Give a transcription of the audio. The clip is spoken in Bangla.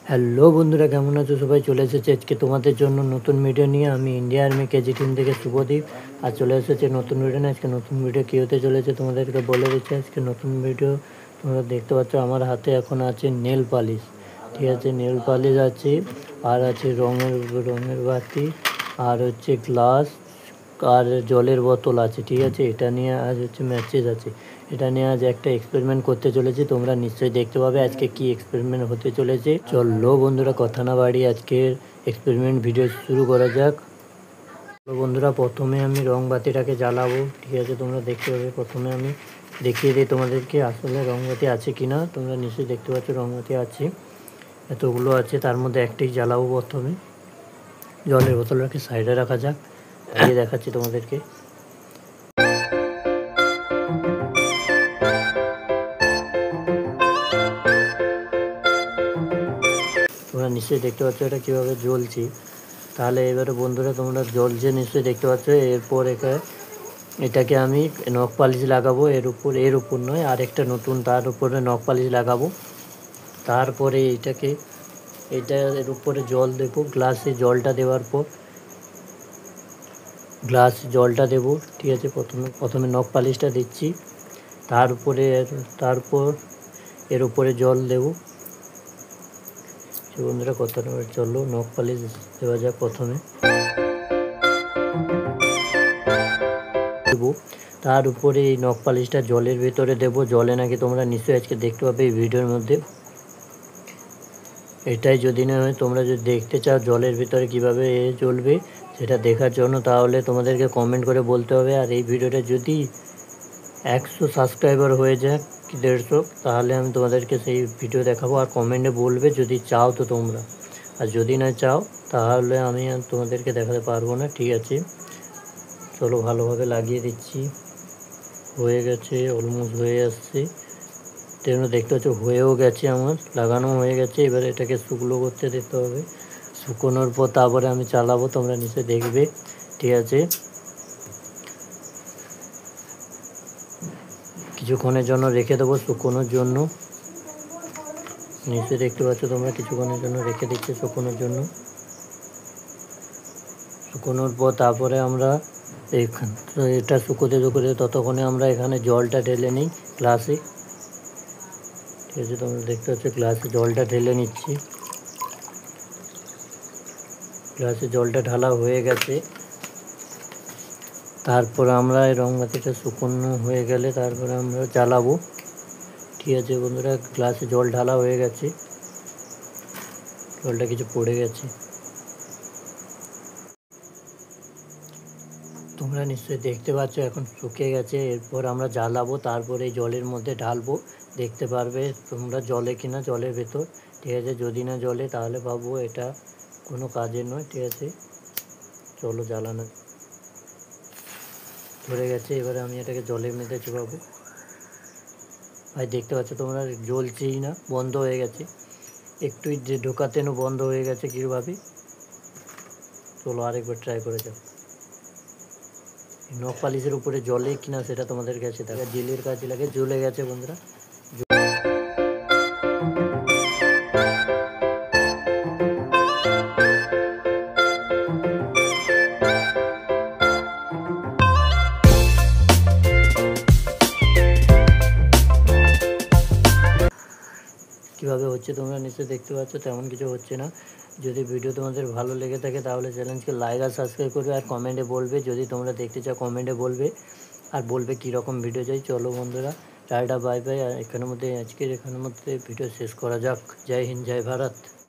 হ্যালো বন্ধুরা, কেমন আছো সবাই? চলে এসেছে আজকে তোমাদের জন্য নতুন ভিডিও নিয়ে। আমি ইন্ডিয়া আর্মি কেজি টিম থেকে শুভদীপ, আর চলে এসেছে নতুন ভিডিও নিয়ে। আজকে নতুন ভিডিও কী হতে চলেছে তোমাদেরকে বলে দিচ্ছি। আজকে নতুন ভিডিও তোমরা দেখতে পাচ্ছ, আমার হাতে এখন আছে নেল পালিশ। ঠিক আছে, নেল পালিশ আছে, আর আছে রঙের বাতি, আর হচ্ছে গ্লাস, আর জলের বোতল আছে। ঠিক আছে, এটা নিয়ে আজ হচ্ছে ম্যাচেস আছে। এটা নিয়ে আজ একটা এক্সপেরিমেন্ট করতে চলেছি, তোমরা নিশ্চয়ই দেখতে পাবে আজকে কি এক্সপেরিমেন্ট হতে চলেছে। চলো বন্ধুরা, কথা না বাড়িয়ে আজকের এক্সপেরিমেন্ট ভিডিও শুরু করা যাক। বন্ধুরা, প্রথমে আমি রং বাতিটাকে জ্বালাবো। ঠিক আছে, তোমরা দেখতে পাবে। প্রথমে আমি দেখিয়ে দিই তোমাদেরকে আসলে রং বাতি আছে কিনা। তোমরা নিশ্চয়ই দেখতে পাচ্ছ রং বাতি আছে, এতগুলো আছে, তার মধ্যে একটাই জ্বালাবো। প্রথমে জলের বোতলটাকে সাইডে রাখা যাক, দিয়ে দেখাচ্ছি তোমাদেরকে। তোমরা নিশ্চয়ই দেখতে পাচ্ছ এটা কীভাবে জ্বলছে। তাহলে এবারে বন্ধুরা, তোমরা জ্বলছে নিশ্চয়ই দেখতে পাচ্ছ। এরপর এটাকে আমি নখ পালিশ লাগাবো এর উপর নয়, আর একটা নতুন তার উপরে নখ পালিশ লাগাবো। তারপরে এটার উপরে জল দেবো। গ্লাসে জলটা দেওয়ার পর জলটা দেবো। ঠিক আছে, প্রথমে নখ পালিশটা দিচ্ছি, তারপর এর উপরে জল দেবো। বন্ধুরা, কথা চলো নখ পালিশ দেওয়া যাক। প্রথমে দেবো, তার উপরে এই নখ পালিশটা জলের ভেতরে দেবো। জলে নাকি তোমরা নিশ্চয়ই আজকে দেখতে পাবে এই ভিডিওর মধ্যে। এটাই যদি না হয়, তোমরা যদি দেখতে চাও জলের ভিতরে কীভাবে জ্বলবে সেটা দেখার জন্য, তাহলে তোমাদেরকে কমেন্ট করে বলতে হবে। আর এই ভিডিওটা যদি 100 সাবস্ক্রাইবার হয়ে যায় কি 150, তাহলে আমি তোমাদেরকে সেই ভিডিও দেখাবো। আর কমেন্টে বলবে যদি চাও তো তোমরা, আর যদি না চাও তাহলে আমি তোমাদেরকে দেখাতে পারবো না। ঠিক আছে, চলো ভালোভাবে লাগিয়ে দিচ্ছি। হয়ে গেছে, অলমোস্ট হয়ে আসছে। তোমরা দেখতে পাচ্ছ হয়েও গেছে, আমার লাগানো হয়ে গেছে। এবার এটাকে শুকনো করতে দিতে হবে। শুকোনোর পর তারপরে আমি চালাবো, তোমরা নিশ্চয়ই দেখবে। ঠিক আছে, কিছুক্ষণের জন্য রেখে দেবো শুকোনোর জন্য। নিশ্চয়ই দেখতে পাচ্ছ তোমরা, কিছুক্ষণের জন্য রেখে দিচ্ছি শুকোনোর জন্য। শুকোনোর পর তারপরে আমরা এটা শুকোতে ততক্ষণে আমরা এখানে জলটা ঢেলে নিই গ্লাসে। ঠিক আছে, তোমরা দেখতে পাচ্ছ গ্লাসে জলটা ঢেলে নিচ্ছি। গ্লাসে জলটা ঢালা হয়ে গেছে। তারপর আমরা এই রং বাতিটা শুকনো হয়ে গেলে তারপরে আমরা জ্বালাবো। ঠিক আছে বন্ধুরা, গ্লাসে জল ঢালা হয়ে গেছে, জলটা কিছু পড়ে গেছে। তোমরা নিশ্চয়ই দেখতে পাচ্ছ এখন শুকিয়ে গেছে। এরপর আমরা জ্বালাবো, তারপরে এই জলের মধ্যে ঢালবো। দেখতে পারবে তোমরা জলে কিনা জলের ভেতর। ঠিক আছে, যদি না জলে তাহলে ভাববো এটা কোনো কাজের নয়। ঠিক আছে, চলো জ্বালানো ধরে গেছে। এবারে আমি এটাকে জলের মধ্যে চুবাবো। ভাই দেখতে পাচ্ছ তোমরা, জ্বলছেই না, বন্ধ হয়ে গেছে। একটু ঢোকাতেনও বন্ধ হয়ে গেছে কীভাবে। চলো আরেকবার ট্রাই করে যাও। নখ পালিশের উপরে জলে কিনা সেটা তোমাদের কাছে দেখা। জেলের কাছে লাগে, জ্বলে গেছে বন্ধুরা। কীভাবে হচ্ছে তোমরা নিশ্চয়ই দেখতে পাচ্ছ, তেমন কিছু হচ্ছে না। যদি ভিডিও তোমাদের ভালো লেগে থাকে তাহলে চ্যানেলকে লাইক আর সাবস্ক্রাইব করবে, আর কমেন্টে বলবে যদি তোমরা দেখতে চাও। কমেন্টে বলবে, আর বলবে কীরকম ভিডিও চাই। চলো বন্ধুরা, টাটা বাই বাই। আর এখানের মধ্যে ভিডিও শেষ করা যাক। জয় হিন্দ, জয় ভারত।